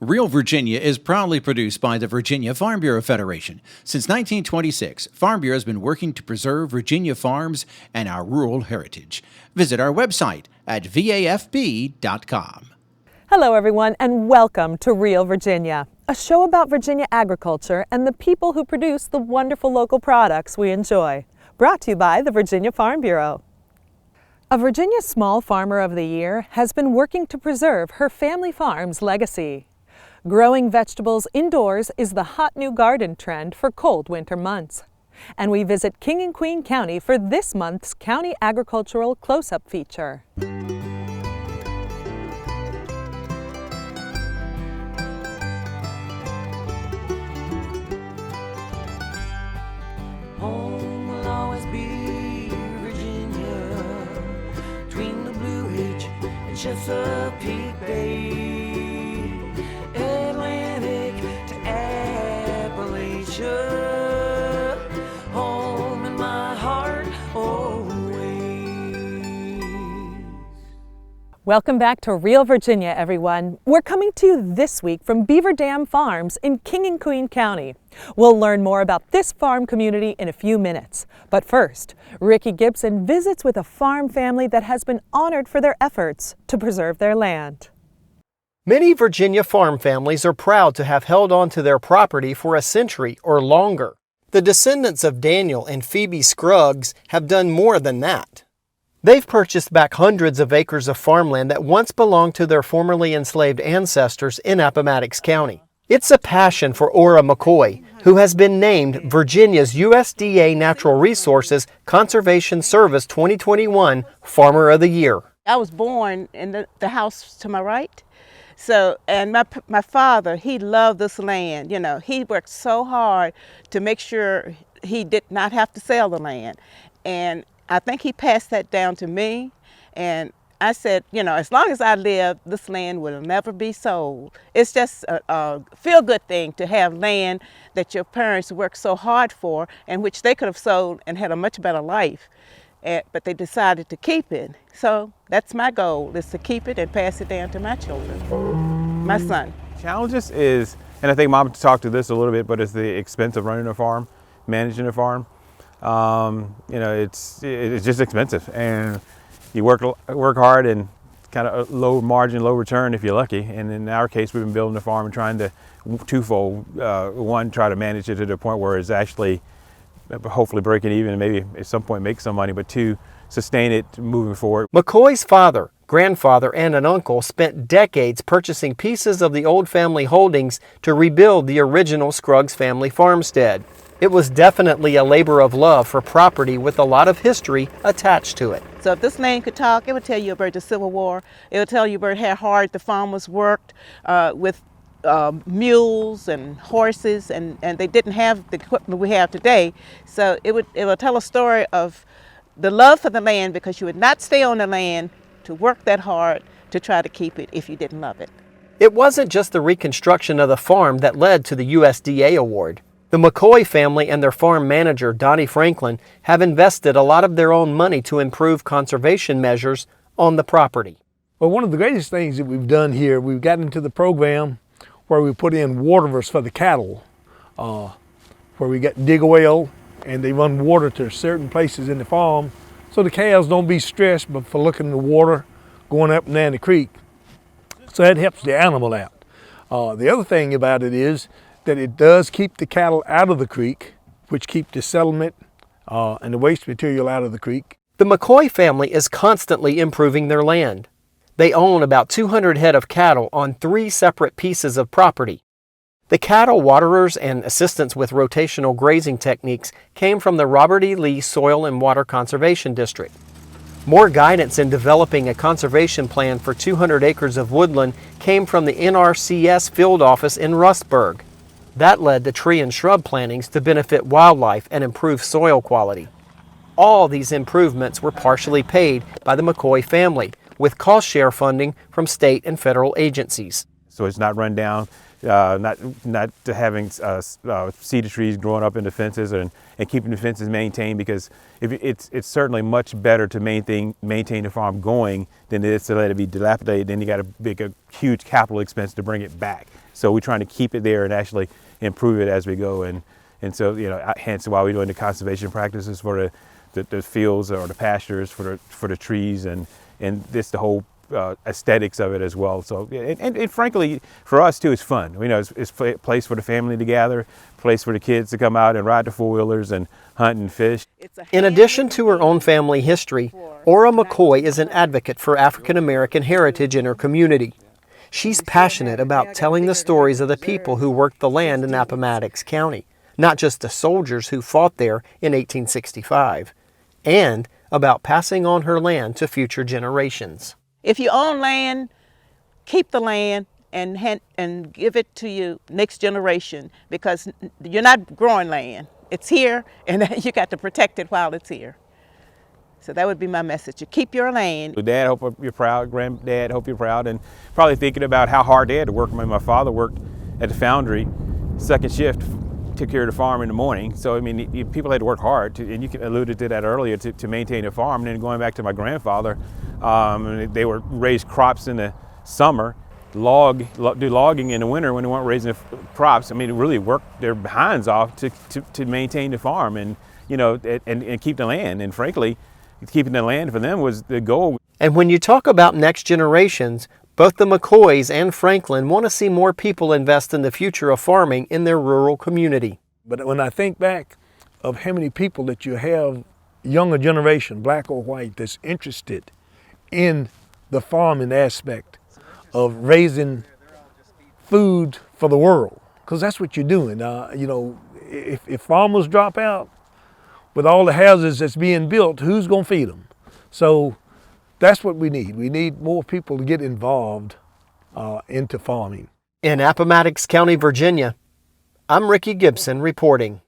Real Virginia is proudly produced by the Virginia Farm Bureau Federation. Since 1926, Farm Bureau has been working to preserve Virginia farms and our rural heritage. Visit our website at vafb.com. Hello everyone and welcome to Real Virginia, a show about Virginia agriculture and the people who produce the wonderful local products we enjoy. Brought to you by the Virginia Farm Bureau. A Virginia Small Farmer of the Year has been working to preserve her family farm's legacy. Growing vegetables indoors is the hot new garden trend for cold winter months. And we visit King and Queen County for this month's County Agricultural Close-Up feature. Home will always be Virginia, between the Blue Ridge and Chesapeake Bay. Atlantic to Appalachia, home in my heart always. Welcome back to Real Virginia, everyone. We're coming to you this week from Beaver Dam Farms in King and Queen County. We'll learn more about this farm community in a few minutes. But first, Ricky Gibson visits with a farm family that has been honored for their efforts to preserve their land. Many Virginia farm families are proud to have held on to their property for a century or longer. The descendants of Daniel and Phoebe Scruggs have done more than that. They've purchased back hundreds of acres of farmland that once belonged to their formerly enslaved ancestors in Appomattox County. It's a passion for Ora McCoy, who has been named Virginia's USDA Natural Resources Conservation Service 2021 Farmer of the Year. I was born in the house to my right. So, and my father, he loved this land. You know, he worked so hard to make sure he did not have to sell the land. And I think he passed that down to me. And I said, you know, as long as I live, this land will never be sold. It's just a feel-good thing to have land that your parents worked so hard for and which they could have sold and had a much better life. But they decided to keep it. So that's my goal, is to keep it and pass it down to my children, my son. Challenges is, and I think Mom talked to this a little bit, but it's the expense of running a farm, managing a farm. You know, it's just expensive, and you work hard and kind of low margin, low return if you're lucky. And in our case, we've been building a farm and trying to twofold. One, try to manage it to the point where it's actually hopefully break it even and maybe at some point make some money, but two, sustain it moving forward. McCoy's father, grandfather, and an uncle spent decades purchasing pieces of the old family holdings to rebuild the original Scruggs family farmstead. It was definitely a labor of love for property with a lot of history attached to it. So if this land could talk, it would tell you about the Civil War. It would tell you about how hard the farmers worked with mules and horses, and they didn't have the equipment we have today. So it will tell a story of the love for the land, because you would not stay on the land to work that hard to try to keep it if you didn't love it. It wasn't just the reconstruction of the farm that led to the USDA award. The McCoy family and their farm manager, Donnie Franklin, have invested a lot of their own money to improve conservation measures on the property. Well, one of the greatest things that we've done here, we've gotten into the program where we put in waterers for the cattle, where we dig a well and they run water to certain places in the farm so the cows don't be stressed but for looking at the water going up and down the creek. So that helps the animal out. The other thing about it is that it does keep the cattle out of the creek, which keep the sediment and the waste material out of the creek. The McCoy family is constantly improving their land. They own about 200 head of cattle on 3 separate pieces of property. The cattle waterers and assistance with rotational grazing techniques came from the Robert E. Lee Soil and Water Conservation District. More guidance in developing a conservation plan for 200 acres of woodland came from the NRCS field office in Rustburg. That led to tree and shrub plantings to benefit wildlife and improve soil quality. All these improvements were partially paid by the McCoy family, with cost share funding from state and federal agencies. so it's not run down, not having cedar trees growing up in the fences and keeping the fences maintained, because it's certainly much better to maintain the farm going than it is to let it be dilapidated. Then you got to make a huge capital expense to bring it back. So we're trying to keep it there and actually improve it as we go. And so, hence why we're doing the conservation practices for the fields or the pastures, for the trees, and this the whole aesthetics of it as well. So, and frankly, for us too, it's fun. It's a place for the family to gather, place for the kids to come out and ride the four-wheelers and hunt and fish. In addition to her own family history, Ora McCoy is an advocate for African American heritage in her community. She's passionate about telling the stories of the people who worked the land in Appomattox County, not just the soldiers who fought there in 1865, and about passing on her land to future generations. If you own land, keep the land and give it to your next generation, because you're not growing land. It's here, and you got to protect it while it's here. So that would be my message. You keep your land. Dad, hope you're proud. Granddad, hope you're proud. And probably thinking about how hard they had to work. My father worked at the foundry, second shift, took care of the farm in the morning. So, people had to work hard, and you alluded to that earlier, to maintain a farm. And then going back to my grandfather, they were raised crops in the summer, do logging in the winter when they weren't raising crops. Really worked their behinds off to maintain the farm and keep the land. And frankly, keeping the land for them was the goal. And when you talk about next generations, both the McCoys and Franklin want to see more people invest in the future of farming in their rural community. But when I think back of how many people that you have, younger generation, black or white, that's interested in the farming aspect of raising food for the world, because that's what you're doing. If farmers drop out with all the houses that's being built, who's going to feed them? So that's what we need. We need more people to get involved into farming. In Appomattox County, Virginia, I'm Ricky Gibson reporting.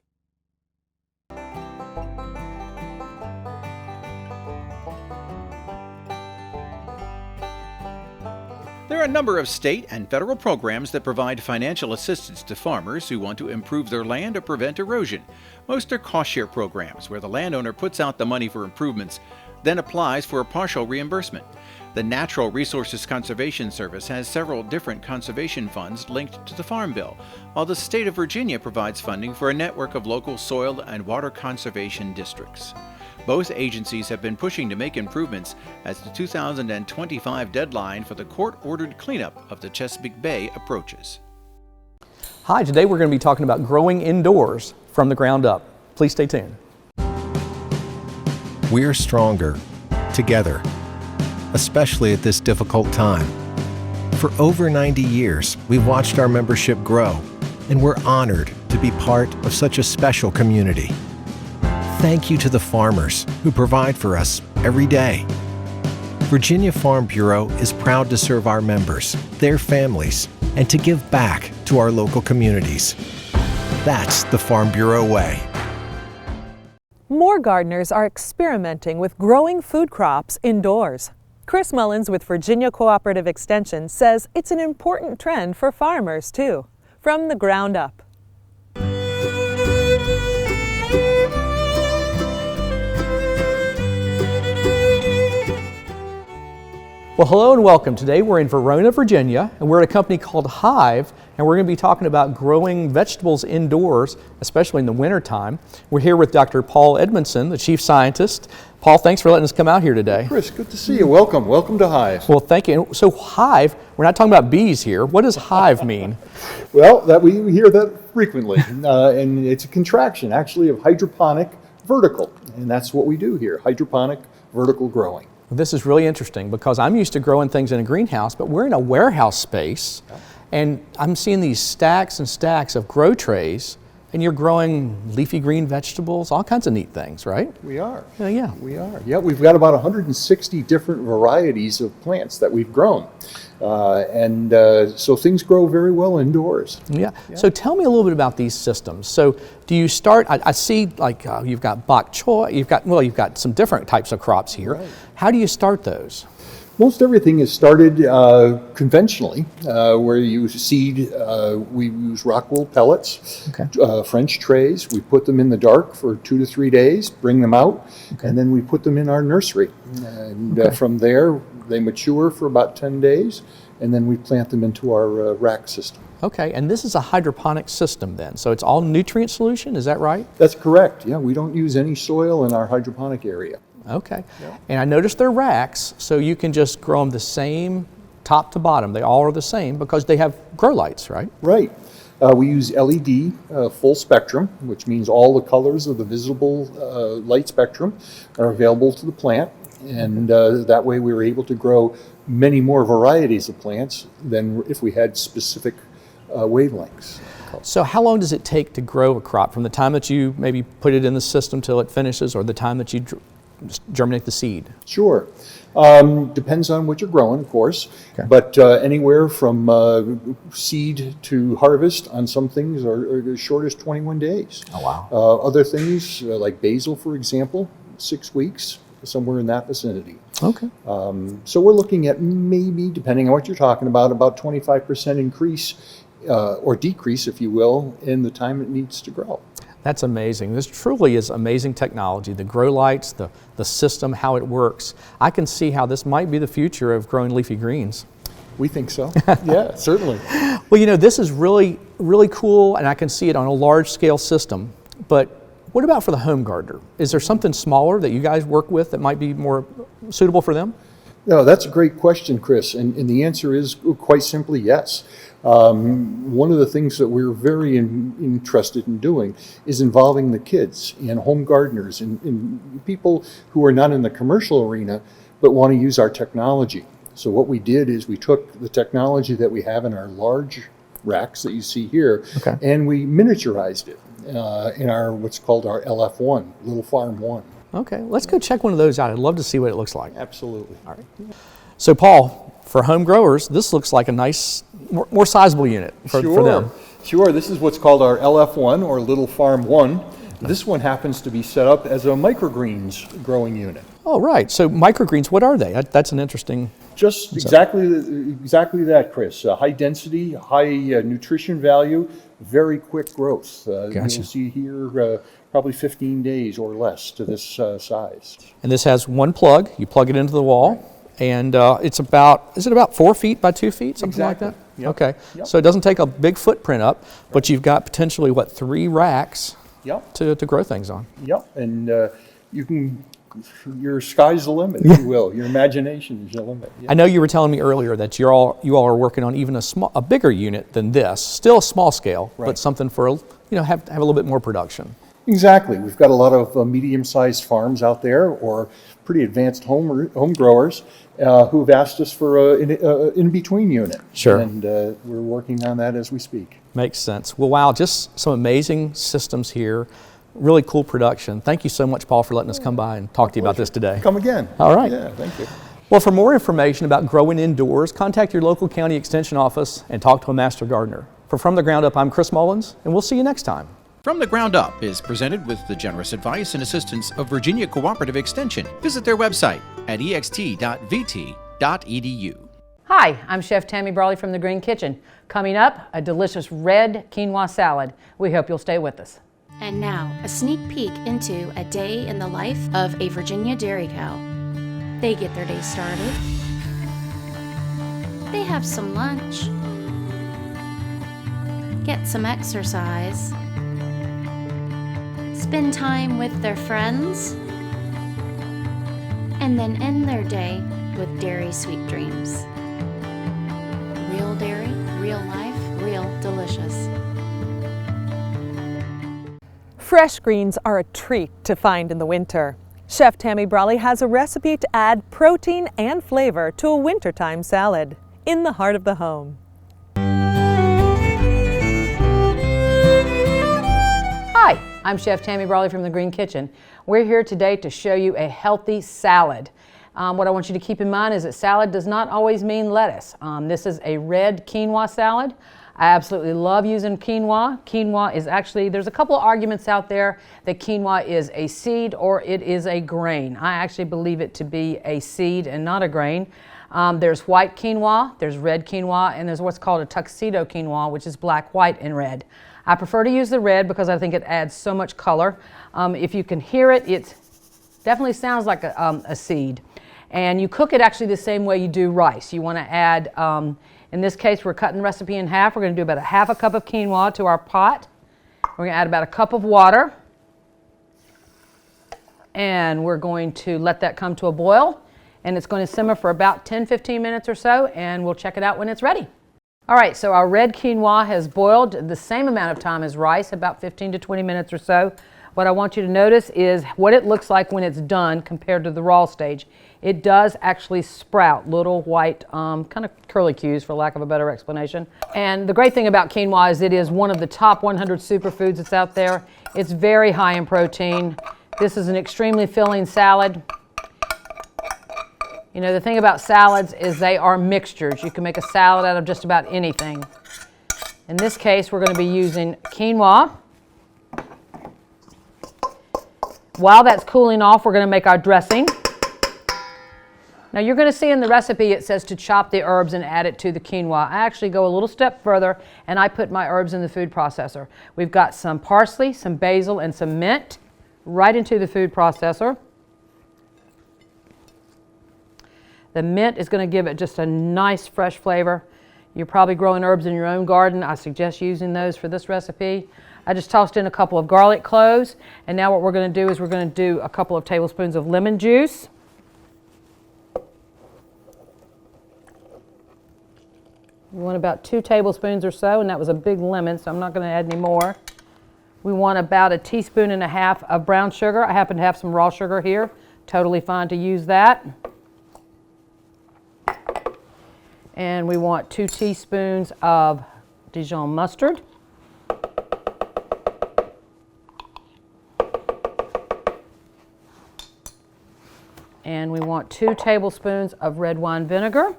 There are a number of state and federal programs that provide financial assistance to farmers who want to improve their land or prevent erosion. Most are cost-share programs where the landowner puts out the money for improvements, then applies for a partial reimbursement. The Natural Resources Conservation Service has several different conservation funds linked to the Farm Bill, while the state of Virginia provides funding for a network of local soil and water conservation districts. Both agencies have been pushing to make improvements as the 2025 deadline for the court-ordered cleanup of the Chesapeake Bay approaches. Hi, today we're going to be talking about growing indoors from the ground up. Please stay tuned. We're stronger together, especially at this difficult time. For over 90 years, we've watched our membership grow, and we're honored to be part of such a special community. Thank you to the farmers who provide for us every day. Virginia Farm Bureau is proud to serve our members, their families, and to give back to our local communities. That's the Farm Bureau way. More gardeners are experimenting with growing food crops indoors. Chris Mullins with Virginia Cooperative Extension says it's an important trend for farmers too, from the ground up. Well, hello and welcome. Today we're in Verona, Virginia, and we're at a company called Hive, and we're going to be talking about growing vegetables indoors, especially in the wintertime. We're here with Dr. Paul Edmondson, the chief scientist. Paul, thanks for letting us come out here today. Chris, good to see you. Welcome. Welcome to Hive. Well, thank you. So Hive, we're not talking about bees here. What does Hive mean? Well, we hear that frequently, and it's a contraction, actually, of hydroponic vertical, and that's what we do here, hydroponic vertical growing. This is really interesting because I'm used to growing things in a greenhouse, but we're in a warehouse space, and I'm seeing these stacks and stacks of grow trays, and you're growing leafy green vegetables, all kinds of neat things, right? We are. Yeah. We are. Yeah, we've got about 160 different varieties of plants that we've grown. So things grow very well indoors. Yeah. So tell me a little bit about these systems. So do you start, I see like you've got bok choy, you've got some different types of crops here. Right. How do you start those? Most everything is started conventionally, where you seed. We use rock wool pellets, French trays. We put them in the dark for 2 to 3 days, bring them out, and then we put them in our nursery. And from there, they mature for about 10 days, and then we plant them into our rack system. Okay, and this is a hydroponic system then, so it's all nutrient solution, is that right? That's correct. Yeah, we don't use any soil in our hydroponic area. Okay, and I noticed they're racks, so you can just grow them the same top to bottom. They all are the same because they have grow lights, right? Right. We use LED full spectrum, which means all the colors of the visible light spectrum are available to the plant. And that way we were able to grow many more varieties of plants than if we had specific wavelengths. So how long does it take to grow a crop from the time that you maybe put it in the system till it finishes, or the time that you germinate the seed? Sure. Depends on what you're growing, of course, but anywhere from seed to harvest on some things are as short as 21 days. Oh, wow. Other things, like basil, for example, 6 weeks, somewhere in that vicinity. Okay. So we're looking at maybe, depending on what you're talking about 25% increase or decrease, if you will, in the time it needs to grow. That's amazing. This truly is amazing technology. The grow lights, the system, how it works. I can see how this might be the future of growing leafy greens. We think so. Yeah, certainly. Well, you know, this is really, really cool, and I can see it on a large scale system. But what about for the home gardener? Is there something smaller that you guys work with that might be more suitable for them? No, that's a great question, Chris, and the answer is quite simply yes. One of the things that we're very interested in doing is involving the kids and home gardeners and people who are not in the commercial arena but want to use our technology. So what we did is we took the technology that we have in our large racks that you see here, and we miniaturized it in our what's called our LF1, Little Farm 1. Okay, let's go check one of those out. I'd love to see what it looks like. Absolutely. All right. So Paul, for home growers, this looks like a nice, more sizable unit for them. Sure, this is what's called our LF1 or Little Farm 1. This one happens to be set up as a microgreens growing unit. Oh, right. So microgreens, what are they? That's an interesting... Just exactly that, Chris. High density, high nutrition value, very quick growth. You'll see here probably 15 days or less to this size. And this has one plug. You plug it into the wall, and it's about, is it about 4 feet by 2 feet, something like that? Yep. Okay. Yep. So it doesn't take a big footprint up, but you've got potentially, what, 3 racks to grow things on. Yep, and you can... Your sky's the limit, if you will. Your imagination is the limit. Yeah. I know you were telling me earlier that you all are working on even a bigger unit than this, still a small scale, but something for have a little bit more production. Exactly. We've got a lot of medium-sized farms out there, or pretty advanced home growers who've asked us for an in-between unit. Sure. And we're working on that as we speak. Makes sense. Well, wow, just some amazing systems here. Really cool production. Thank you so much, Paul, for letting us come by and talk to you about this today. Come again. All right. Yeah, thank you. Well, for more information about growing indoors, contact your local county extension office and talk to a master gardener. For From the Ground Up, I'm Chris Mullins, and we'll see you next time. From the Ground Up is presented with the generous advice and assistance of Virginia Cooperative Extension. Visit their website at ext.vt.edu. Hi, I'm Chef Tammy Brawley from the Green Kitchen. Coming up, a delicious red quinoa salad. We hope you'll stay with us. And now, a sneak peek into a day in the life of a Virginia dairy cow. They get their day started. They have some lunch. Get some exercise. Spend time with their friends. And then end their day with dairy sweet dreams. Real dairy, real life, real delicious. Fresh greens are a treat to find in the winter. Chef Tammy Brawley has a recipe to add protein and flavor to a wintertime salad in the heart of the home. Hi, I'm Chef Tammy Brawley from the Green Kitchen. We're here today to show you a healthy salad. What I want you to keep in mind is that salad does not always mean lettuce. This is a red quinoa salad. I absolutely love using quinoa. Quinoa is actually, there's a couple of arguments out there that quinoa is a seed or it is a grain. I actually believe it to be a seed and not a grain. There's white quinoa, there's red quinoa, and there's what's called a tuxedo quinoa, which is black, white, and red. I prefer to use the red because I think it adds so much color. If you can hear it, it definitely sounds like a seed. And you cook it actually the same way you do rice. You want to add, in this case, we're cutting the recipe in half. We're going to do about a half a cup of quinoa to our pot. We're going to add about a cup of water. And we're going to let that come to a boil. And it's going to simmer for about 10-15 minutes or so, and we'll check it out when it's ready. All right, so our red quinoa has boiled the same amount of time as rice, about 15 to 20 minutes or so. What I want you to notice is what it looks like when it's done compared to the raw stage. It does actually sprout little white kind of curlicues, for lack of a better explanation. And the great thing about quinoa is it is one of the top 100 superfoods that's out there. It's very high in protein. This is an extremely filling salad. You know, the thing about salads is they are mixtures. You can make a salad out of just about anything. In this case, we're going to be using quinoa. While that's cooling off, we're going to make our dressing. Now, you're going to see in the recipe it says to chop the herbs and add it to the quinoa. I actually go a little step further, and I put my herbs in the food processor. We've got some parsley, some basil, and some mint right into the food processor. The mint is going to give it just a nice fresh flavor. You're probably growing herbs in your own garden. I suggest using those for this recipe. I just tossed in a couple of garlic cloves, and now what we're going to do is we're going to do a couple of tablespoons of lemon juice. We want about 2 tablespoons or so, and that was a big lemon, so I'm not going to add any more. We want about 1.5 teaspoons of brown sugar. I happen to have some raw sugar here. Totally fine to use that. And we want 2 teaspoons of Dijon mustard. And we want 2 tablespoons of red wine vinegar.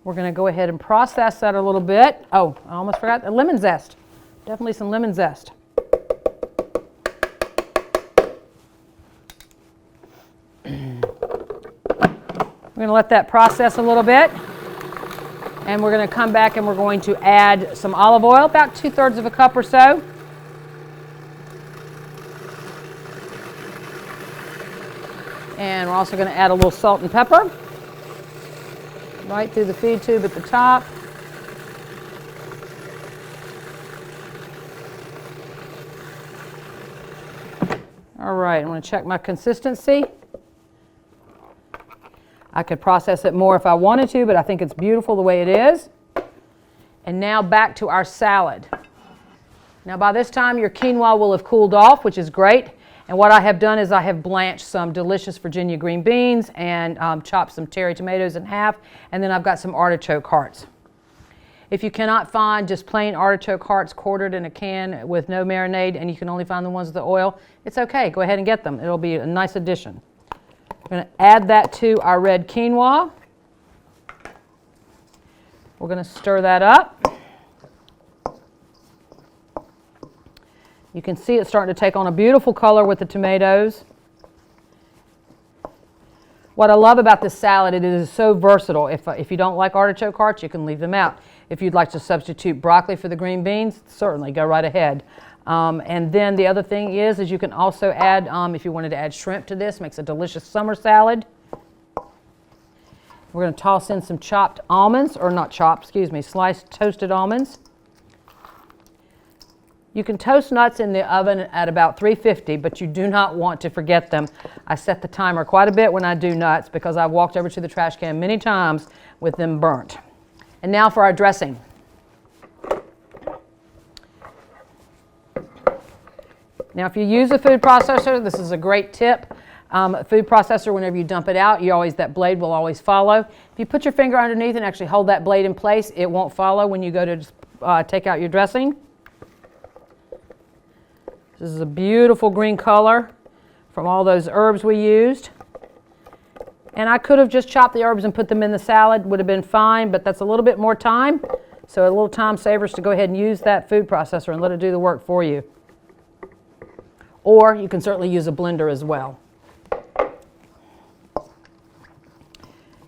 We're going to go ahead and process that a little bit. Oh, I almost forgot the lemon zest. Definitely some lemon zest. We're going to let that process a little bit, and we're going to come back and we're going to add some olive oil, about 2/3 of a cup or so. And we're also going to add a little salt and pepper right through the feed tube at the top. All right, I'm going to check my consistency. I could process it more if I wanted to, but I think it's beautiful the way it is. And now back to our salad. Now by this time your quinoa will have cooled off, which is great. And what I have done is I have blanched some delicious Virginia green beans and chopped some cherry tomatoes in half, and then I've got some artichoke hearts. If you cannot find just plain artichoke hearts quartered in a can with no marinade and you can only find the ones with the oil, it's okay. Go ahead and get them. It'll be a nice addition. We're going to add that to our red quinoa. We're going to stir that up. You can see it's starting to take on a beautiful color with the tomatoes. What I love about this salad, it is so versatile. If you don't like artichoke hearts, you can leave them out. If you'd like to substitute broccoli for the green beans, certainly go right ahead. And then the other thing is you can also add, if you wanted to add shrimp to this, makes a delicious summer salad. We're going to toss in some chopped almonds, or not chopped, excuse me, sliced toasted almonds. You can toast nuts in the oven at about 350, but you do not want to forget them. I set the timer quite a bit when I do nuts because I've walked over to the trash can many times with them burnt. And now for our dressing. Now if you use a food processor, this is a great tip. A food processor, whenever you dump it out, that blade will always follow. If you put your finger underneath and actually hold that blade in place, it won't follow when you go to take out your dressing. This is a beautiful green color from all those herbs we used. And I could have just chopped the herbs and put them in the salad, would have been fine, but that's a little bit more time. So a little time savers to go ahead and use that food processor and let it do the work for you. or you can certainly use a blender as well.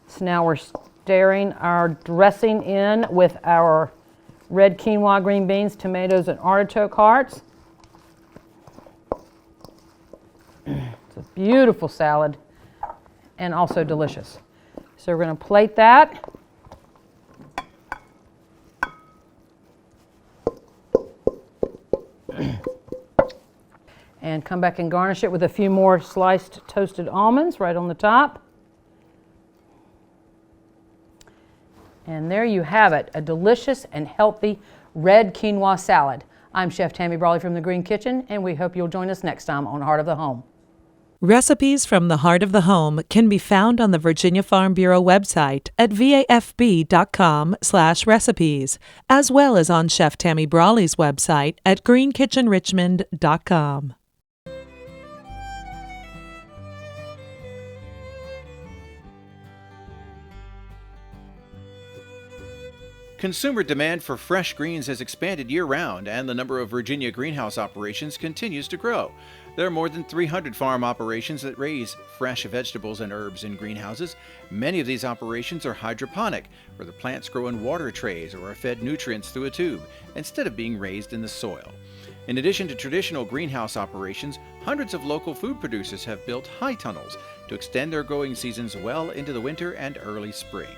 So now we're stirring our dressing in with our red quinoa, green beans, tomatoes, and artichoke hearts. It's a beautiful salad and also delicious. So we're going to plate that. And come back and garnish it with a few more sliced toasted almonds right on the top. And there you have it, a delicious and healthy red quinoa salad. I'm Chef Tammy Brawley from the Green Kitchen, and we hope you'll join us next time on Heart of the Home. Recipes from the Heart of the Home can be found on the Virginia Farm Bureau website at vafb.com/recipes, as well as on Chef Tammy Brawley's website at greenkitchenrichmond.com. Consumer demand for fresh greens has expanded year-round, and the number of Virginia greenhouse operations continues to grow. There are more than 300 farm operations that raise fresh vegetables and herbs in greenhouses. Many of these operations are hydroponic, where the plants grow in water trays or are fed nutrients through a tube, instead of being raised in the soil. In addition to traditional greenhouse operations, hundreds of local food producers have built high tunnels to extend their growing seasons well into the winter and early spring.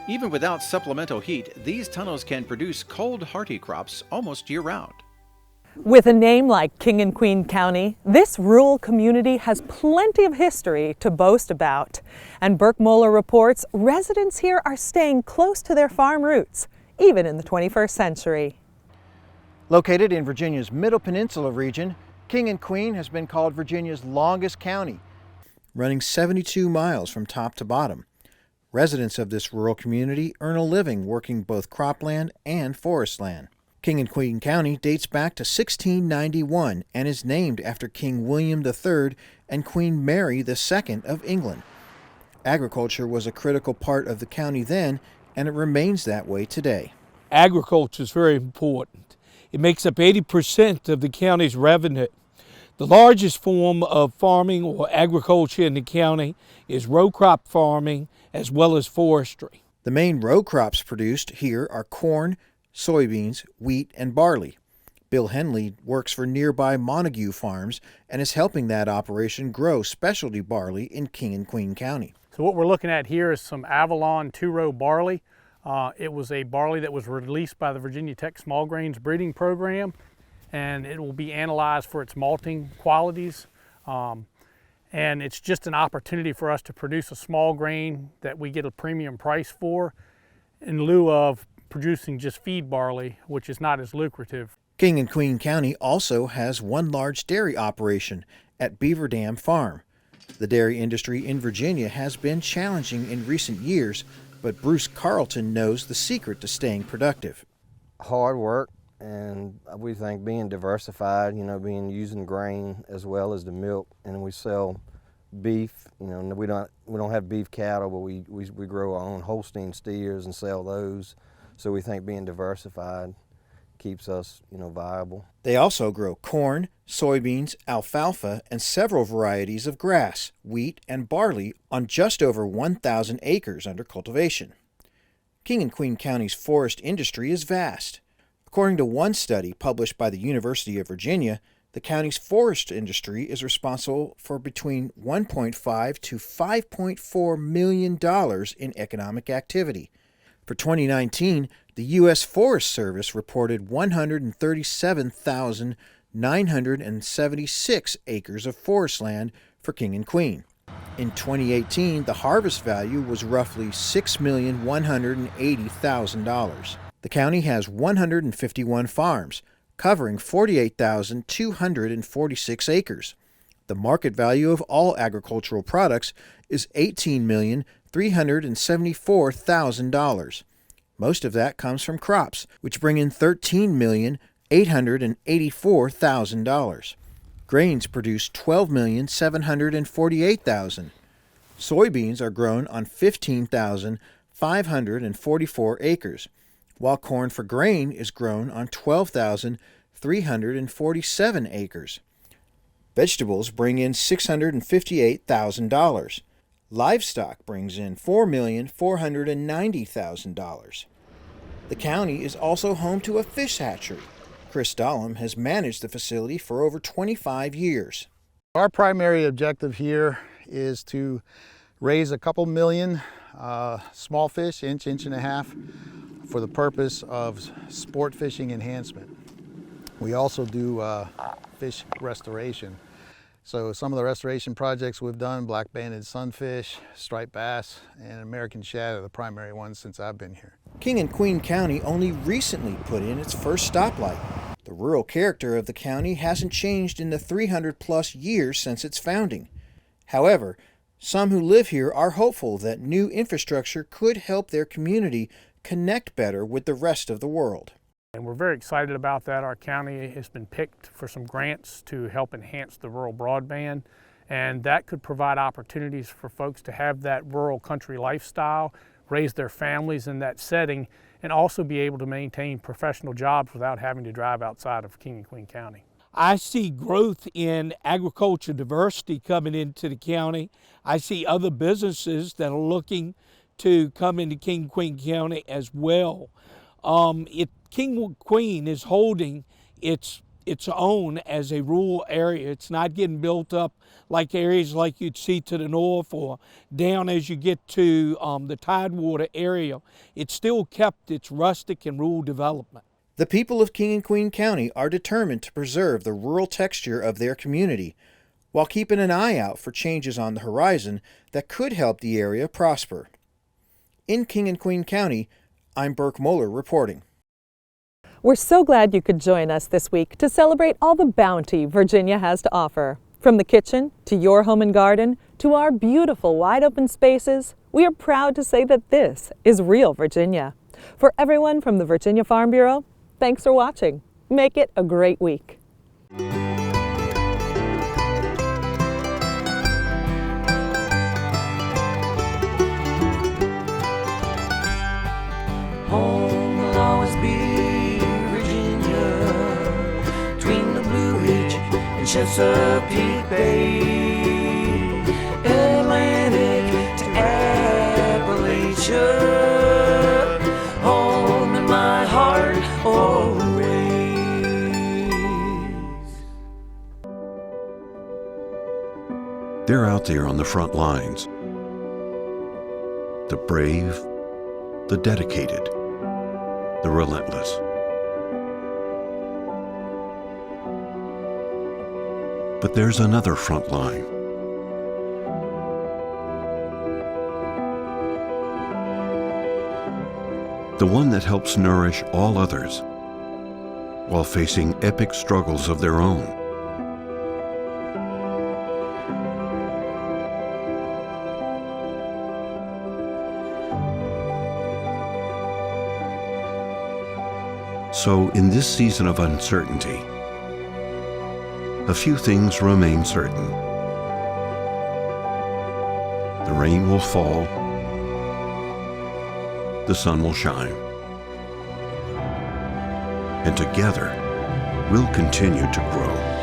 Even without supplemental heat, these tunnels can produce cold, hardy crops almost year-round. With a name like King and Queen County, this rural community has plenty of history to boast about. And Burke Moeller reports residents here are staying close to their farm roots, even in the 21st century. Located in Virginia's Middle Peninsula region, King and Queen has been called Virginia's longest county, running 72 miles from top to bottom. Residents of this rural community earn a living working both cropland and forest land. King and Queen County dates back to 1691 and is named after King William III and Queen Mary II of England. Agriculture was a critical part of the county then, and it remains that way today. Agriculture is very important. It makes up 80% of the county's revenue. The largest form of farming or agriculture in the county is row crop farming as well as forestry. The main row crops produced here are corn, soybeans, wheat, and barley. Bill Henley works for nearby Montague Farms and is helping that operation grow specialty barley in King and Queen County. So what we're looking at here is some Avalon 2-row barley. It was a barley that was released by the Virginia Tech Small Grains Breeding Program, and it will be analyzed for its malting qualities. And it's just an opportunity for us to produce a small grain that we get a premium price for in lieu of producing just feed barley, which is not as lucrative. King and Queen County also has one large dairy operation at Beaver Dam Farm. The dairy industry in Virginia has been challenging in recent years, but Bruce Carlton knows the secret to staying productive. Hard work, and we think being diversified, being using grain as well as the milk, and we sell beef. We don't have beef cattle, but we grow our own Holstein steers and sell those. So we think being diversified keeps us, viable. They also grow corn, soybeans, alfalfa, and several varieties of grass, wheat, and barley on just over 1,000 acres under cultivation. King and Queen County's forest industry is vast. According to one study published by the University of Virginia, the county's forest industry is responsible for between $1.5 to $5.4 million in economic activity. For 2019, the U.S. Forest Service reported 137,976 acres of forest land for King and Queen. In 2018, the harvest value was roughly $6,180,000. The county has 151 farms, covering 48,246 acres. The market value of all agricultural products is $18,374,000. Most of that comes from crops, which bring in $13,884,000. Grains produce $12,748,000. Soybeans are grown on 15,544 acres, while corn for grain is grown on 12,347 acres. Vegetables bring in $658,000. Livestock brings in $4,490,000. The county is also home to a fish hatchery. Chris Dahlem has managed the facility for over 25 years. Our primary objective here is to raise a couple million small fish, inch and a half, for the purpose of sport fishing enhancement. We also do fish restoration. So some of the restoration projects we've done, black-banded sunfish, striped bass, and American shad are the primary ones since I've been here. King and Queen County only recently put in its first stoplight. The rural character of the county hasn't changed in the 300-plus years since its founding. However, some who live here are hopeful that new infrastructure could help their community connect better with the rest of the world. And we're very excited about that. Our county has been picked for some grants to help enhance the rural broadband, and that could provide opportunities for folks to have that rural country lifestyle, raise their families in that setting, and also be able to maintain professional jobs without having to drive outside of King and Queen County. I see growth in agriculture diversity coming into the county. I see other businesses that are looking to come into King and Queen County as well. King and Queen is holding its own as a rural area. It's not getting built up like areas like you'd see to the north or down as you get to the Tidewater area. It's still kept its rustic and rural development. The people of King and Queen County are determined to preserve the rural texture of their community, while keeping an eye out for changes on the horizon that could help the area prosper. In King and Queen County, I'm Burke Moeller reporting. We're so glad you could join us this week to celebrate all the bounty Virginia has to offer. From the kitchen to your home and garden to our beautiful wide open spaces, we are proud to say that this is real Virginia. For everyone from the Virginia Farm Bureau, thanks for watching. Make it a great week. Home will always be Virginia, between the Blue Ridge and Chesapeake Bay, Atlantic to Appalachia, home in my heart always. They're out there on the front lines. The brave, the dedicated, the relentless. But there's another front line. The one that helps nourish all others while facing epic struggles of their own. So in this season of uncertainty, a few things remain certain. The rain will fall, the sun will shine, and together we'll continue to grow.